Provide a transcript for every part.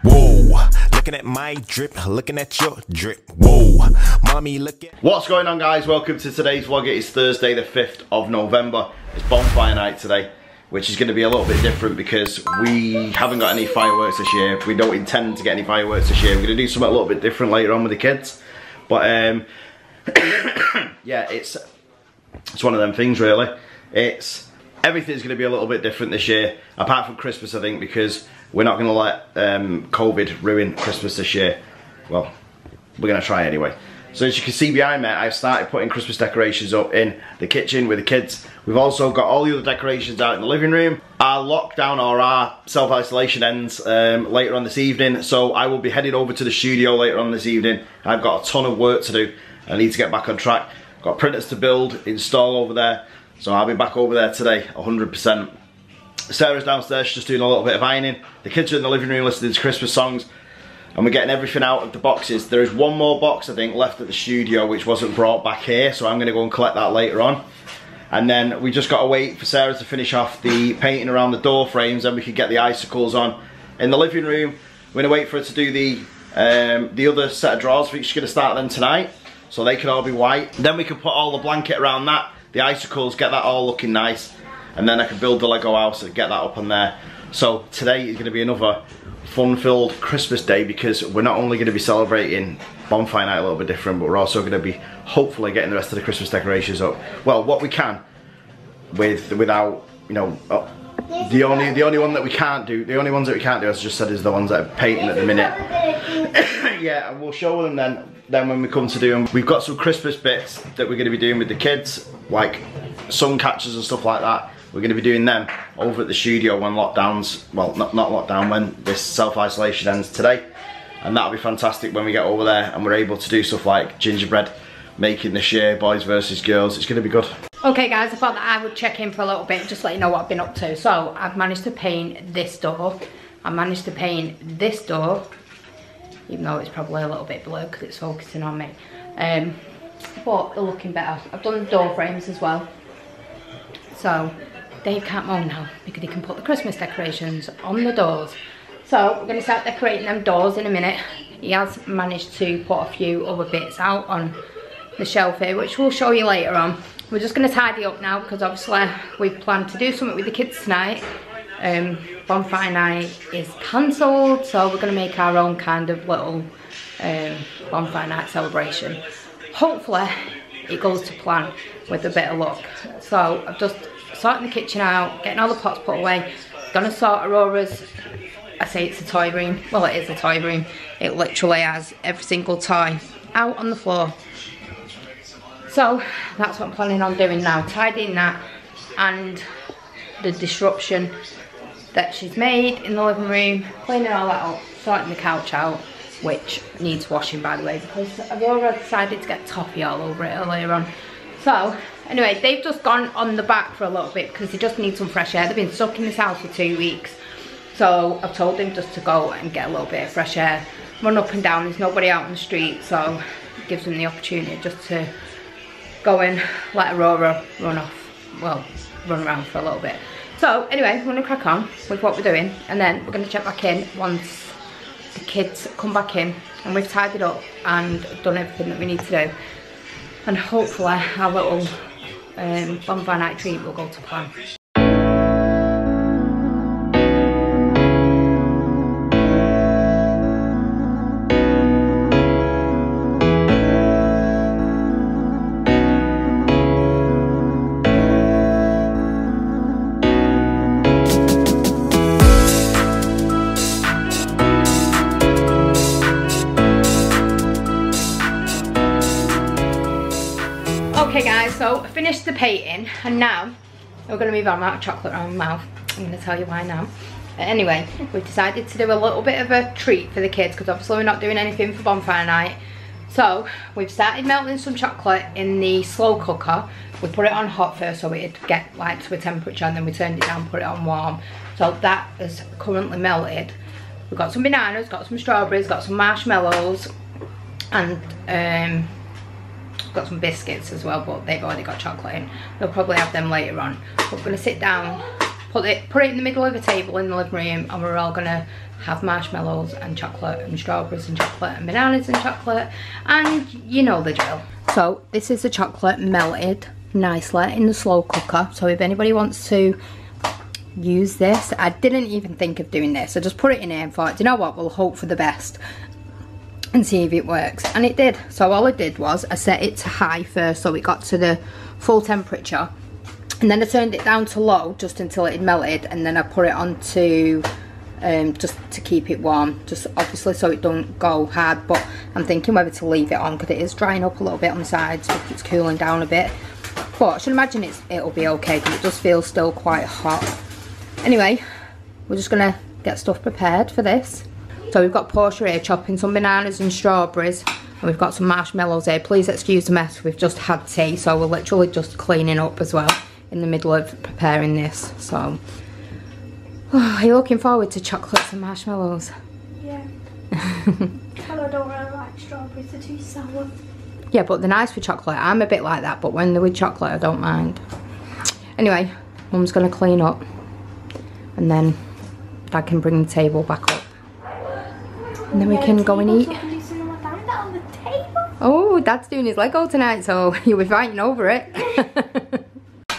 Whoa, looking at my drip, looking at your drip. Whoa, mommy, look at. What's going on, guys? Welcome to today's vlog. It is Thursday the 5th of November. It's bonfire night today, which is going to be a little bit different because we haven't got any fireworks this year. We don't intend to get any fireworks this year. We're going to do something a little bit different later on with the kids. But yeah, it's one of them things really. Everything's going to be a little bit different this year, apart from Christmas, I think, because we're not going to let COVID ruin Christmas this year. Well, we're going to try anyway. So as you can see behind me, I've started putting Christmas decorations up in the kitchen with the kids. We've also got all the other decorations out in the living room. Our lockdown or our self-isolation ends later on this evening, so I will be headed over to the studio later on this evening. I've got a ton of work to do. I need to get back on track. Got printers to build, install over there, so I'll be back over there today, 100%. Sarah's downstairs, she's just doing a little bit of ironing. The kids are in the living room listening to Christmas songs, and we're getting everything out of the boxes. There is one more box, I think, left at the studio which wasn't brought back here, so I'm going to go and collect that later on. And then we just got to wait for Sarah to finish off the painting around the door frames, and we can get the icicles on in the living room. We're going to wait for her to do the other set of drawers. I think she's going to start them tonight, so they can all be white. Then we can put all the blanket around that, the icicles, get that all looking nice. And then I can build the Lego house and get that up on there. So today is going to be another fun-filled Christmas day, because we're not only going to be celebrating bonfire night a little bit different, but we're also going to be hopefully getting the rest of the Christmas decorations up. Well, what we can without, you know, the only one that we can't do, the only ones that we can't do, as I just said, is the ones that are painting at the minute. Yeah, and we'll show them then when we come to do them. We've got some Christmas bits that we're going to be doing with the kids, like sun catchers and stuff like that. We're going to be doing them over at the studio when lockdowns, well, not lockdown, when this self-isolation ends today. And that'll be fantastic when we get over there and we're able to do stuff like gingerbread making this year, boys versus girls. It's going to be good. Okay guys, I thought that I would check in for a little bit, just let you know what I've been up to. So I've managed to paint this door. I managed to paint this door, even though it's probably a little bit blue because it's focusing on me. But they're looking better. I've done the door frames as well. So Dave can't moan now because he can put the Christmas decorations on the doors. So we're going to start decorating them doors in a minute. He has managed to put a few other bits out on the shelf here, which we'll show you later on. We're just going to tidy up now because obviously we've planned to do something with the kids tonight. Bonfire night is cancelled, so we're going to make our own kind of little bonfire night celebration. Hopefully it goes to plan with a bit of luck. So I've just sorting the kitchen out, getting all the pots put away. Gonna sort Aurora's, I say it's a toy room, well it is a toy room. It literally has every single toy out on the floor. So that's what I'm planning on doing now, tidying that and the disruption that she's made in the living room, cleaning all that up, sorting the couch out, which needs washing by the way, because Aurora decided to get toffee all over it earlier on. So anyway, they've just gone on the back for a little bit because they just need some fresh air. They've been stuck in this house for 2 weeks. So I've told them just to go and get a little bit of fresh air, run up and down. There's nobody out on the street, so it gives them the opportunity just to go and let Aurora run around for a little bit. So anyway, we're gonna crack on with what we're doing, and then we're gonna check back in once the kids come back in and we've tidied up and done everything that we need to do. And hopefully our little bonfire night treat will go to plan. Okay guys, so I finished the painting and now we're going to move on. I'm out of chocolate around my mouth. I'm going to tell you why now. Anyway, we've decided to do a little bit of a treat for the kids because obviously we're not doing anything for bonfire night. So we've started melting some chocolate in the slow cooker. We put it on hot first so it'd get like to a temperature, and then we turned it down, put it on warm. So that is currently melted. We've got some bananas, got some strawberries, got some marshmallows, and got some biscuits as well, but they've already got chocolate in. We'll probably have them later on. But we're going to sit down put it in the middle of the table in the living room, and we're all gonna have marshmallows and chocolate and strawberries and chocolate and bananas and chocolate, and you know the drill. So this is the chocolate melted nicely in the slow cooker. So if anybody wants to use this, I didn't even think of doing this. I just put it in here and thought, do you know what, we'll hope for the best and see if it works, and it did. So all I did was I set it to high first, so it got to the full temperature, and then I turned it down to low just until it had melted, and then I put it on to just to keep it warm, just obviously so it don't go hard. But I'm thinking whether to leave it on because it is drying up a little bit on the sides if it's cooling down a bit, but I should imagine it'll be okay because it does feel still quite hot. Anyway, we're just gonna get stuff prepared for this. So we've got Portia here chopping some bananas and strawberries, and we've got some marshmallows here. Please excuse the mess, we've just had tea, so we're literally just cleaning up as well in the middle of preparing this. So, are you looking forward to chocolates and marshmallows? Yeah. Well, I don't really like strawberries, they're too sour. Yeah, but they're nice with chocolate. I'm a bit like that, but when they're with chocolate, I don't mind. Anyway, Mum's gonna clean up, and then Dad can bring the table back up. And then we can go and eat. Oh, Dad's doing his Lego tonight, so you'll be fighting over it.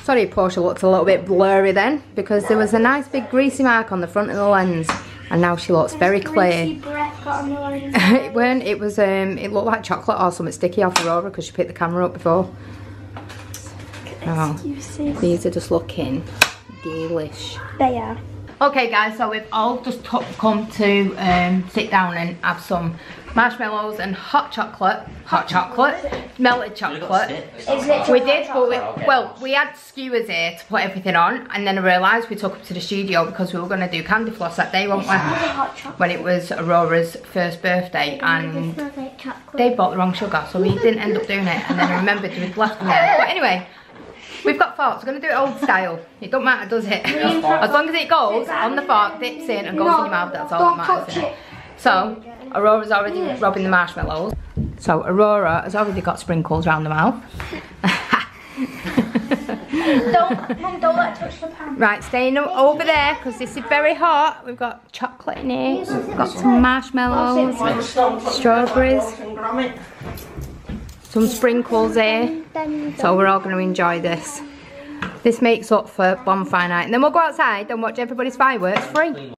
Sorry, Portia looked a little bit blurry then, because there was a nice big greasy mark on the front of the lens, and now she looks very clear. It weren't. It was. It looked like chocolate or something sticky off Aurora because she picked the camera up before. Oh, these are just looking delish. They are. Okay guys, so we've all just come to sit down and have some marshmallows and hot chocolate, melted chocolate. We did, but we had skewers here to put everything on, and then I realised we took up to the studio because we were going to do candy floss that day, weren't we? When it was Aurora's first birthday, and they bought the wrong sugar, so we didn't end up doing it, and then I remembered we'd left them there. But anyway, we've got forks. We're going to do it old style. It don't matter, does it? As long as it goes on the fork, dips in and goes in your mouth, that's all that matters, isn't it? So, Aurora's already rubbing the marshmallows. So, Aurora has already got sprinkles around the mouth. Mum, don't let it touch the pan. Right, staying over there because this is very hot. We've got chocolate in here. We've got some marshmallows, strawberries, some sprinkles here. So we're all going to enjoy this. This makes up for bonfire night. And then we'll go outside and watch everybody's fireworks free.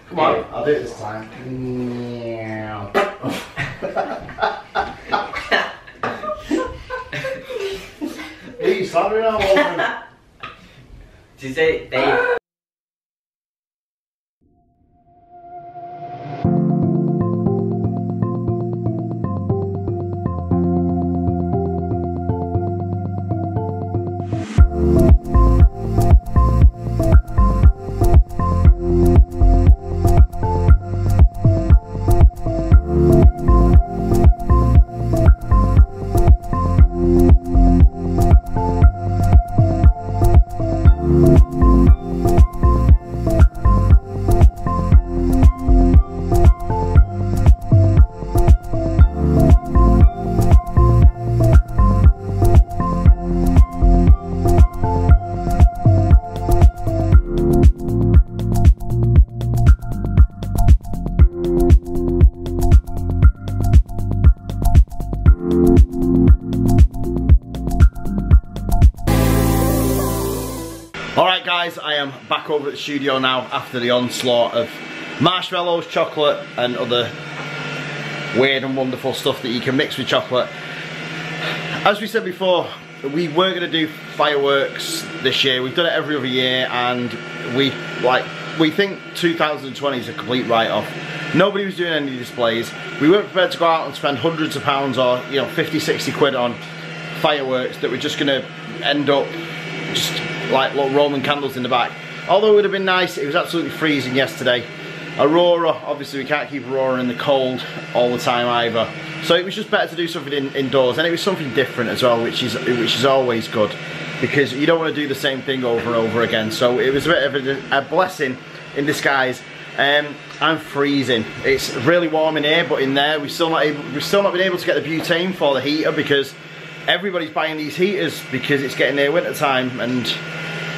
Come on, I'll do it this time. Hey, sorry, I'm open. Did you say Dave? Alright guys, I am back over at the studio now after the onslaught of marshmallows, chocolate and other weird and wonderful stuff that you can mix with chocolate. As we said before, we were going to do fireworks this year. We've done it every other year and we we think 2020 is a complete write-off. Nobody was doing any displays. We weren't prepared to go out and spend hundreds of pounds or 50, 60 quid on fireworks that were just going to end up just like little Roman candles in the back. Although it would have been nice, it was absolutely freezing yesterday. Aurora, obviously we can't keep Aurora in the cold all the time either. So it was just better to do something indoors, and it was something different as well, which is always good, because you don't want to do the same thing over and over again. So it was a bit of a blessing in disguise. I'm freezing. It's really warm in here, but in there we've still not been able to get the butane for the heater, because everybody's buying these heaters because it's getting near winter time, and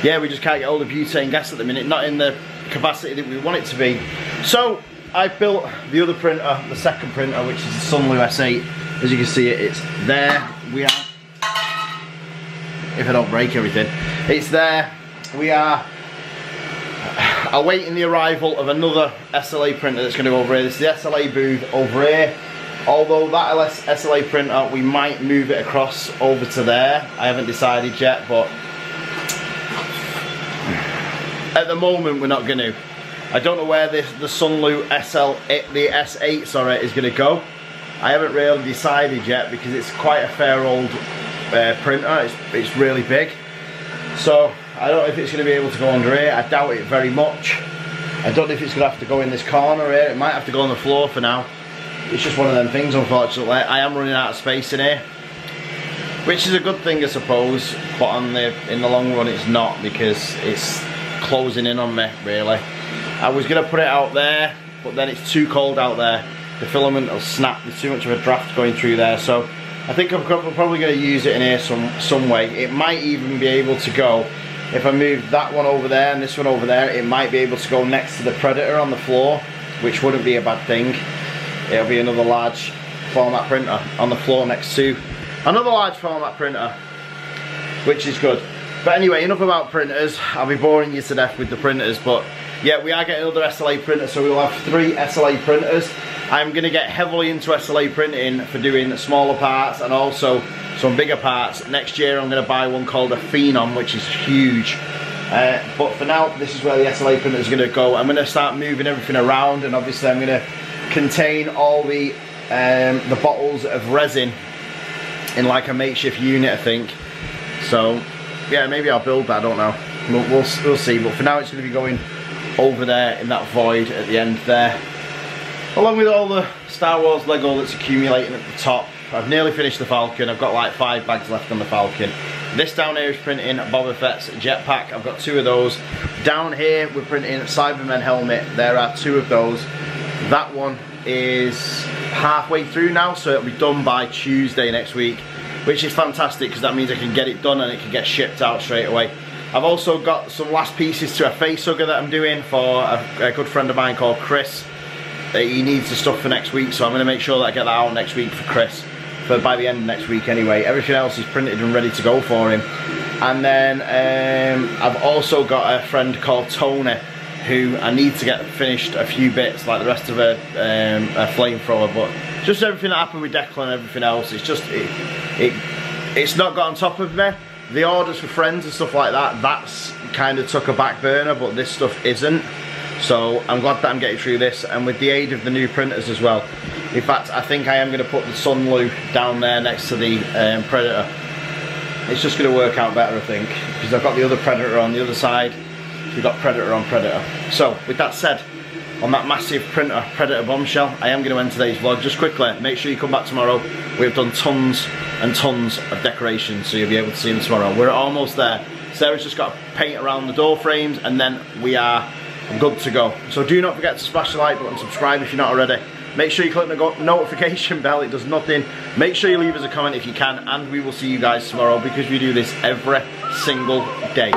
yeah, we just can't get all the butane gas at the minute, not in the capacity that we want it to be. So I built the other printer, the second printer, which is the Sunlu S8. As you can see, it's there. We are, if I don't break everything, it's there. We are awaiting the arrival of another SLA printer that's going to go over here. This is the SLA booth over here. Although that SLA printer, we might move it across over to there. I haven't decided yet, but at the moment we're not going to. I don't know where the Sunlu the S8 sorry, is going to go. I haven't really decided yet, because it's quite a fair old printer. It's really big. So I don't know if it's going to be able to go under here. I doubt it very much. I don't know if it's going to have to go in this corner here. It might have to go on the floor for now. It's just one of them things, unfortunately. I am running out of space in here, which is a good thing, I suppose, but in the long run it's not, because it's closing in on me, really. I was going to put it out there, but then it's too cold out there. The filament will snap. There's too much of a draft going through there, so I think I'm probably going to use it in here some way. It might even be able to go, if I move that one over there and this one over there, it might be able to go next to the Predator on the floor, which wouldn't be a bad thing. It'll be another large format printer on the floor next to another large format printer, which is good. But anyway, enough about printers. I'll be boring you to death with the printers, but yeah, we are getting another SLA printer, so we'll have 3 SLA printers. I'm going to get heavily into SLA printing for doing smaller parts and also some bigger parts. Next year I'm going to buy one called a Phenom, which is huge. But for now, this is where the SLA printer is going to go. I'm going to start moving everything around, and obviously I'm going to contain all the bottles of resin in like a makeshift unit, I think. So yeah, maybe I'll build that, I don't know. We'll see, but for now it's going to be going over there in that void at the end there, along with all the Star Wars Lego that's accumulating at the top. I've nearly finished the Falcon. I've got like 5 bags left on the Falcon. This down here is printing Boba Fett's jetpack. I've got 2 of those. Down here we're printing Cybermen helmet. There are 2 of those. That one is halfway through now, so it'll be done by Tuesday next week, which is fantastic, because that means I can get it done and it can get shipped out straight away. I've also got some last pieces to a face hugger that I'm doing for a good friend of mine called Chris. He needs the stuff for next week, so I'm going to make sure that I get that out next week for Chris, by the end of next week anyway. Everything else is printed and ready to go for him. And then I've also got a friend called Tony, who I need to get finished a few bits, like the rest of a flamethrower, but just everything that happened with Declan and everything else, it's just, it's not got on top of me. The orders for friends and stuff like that, that's kind of took a back burner, but this stuff isn't. So I'm glad that I'm getting through this, and with the aid of the new printers as well. In fact, I think I am going to put the Sunlu down there next to the Predator. It's just going to work out better, I think, because I've got the other Predator on the other side. We've got Predator on Predator. So with that said, on that massive printer Predator bombshell, I am going to end today's vlog. Just quickly, make sure you come back tomorrow. We've done tons and tons of decorations, so you'll be able to see them tomorrow. We're almost there. Sarah's just got to paint around the door frames, and then we are good to go. So do not forget to smash the like button, subscribe if you're not already. Make sure you click the notification bell, it does nothing. Make sure you leave us a comment if you can, and we will see you guys tomorrow, because we do this every single day.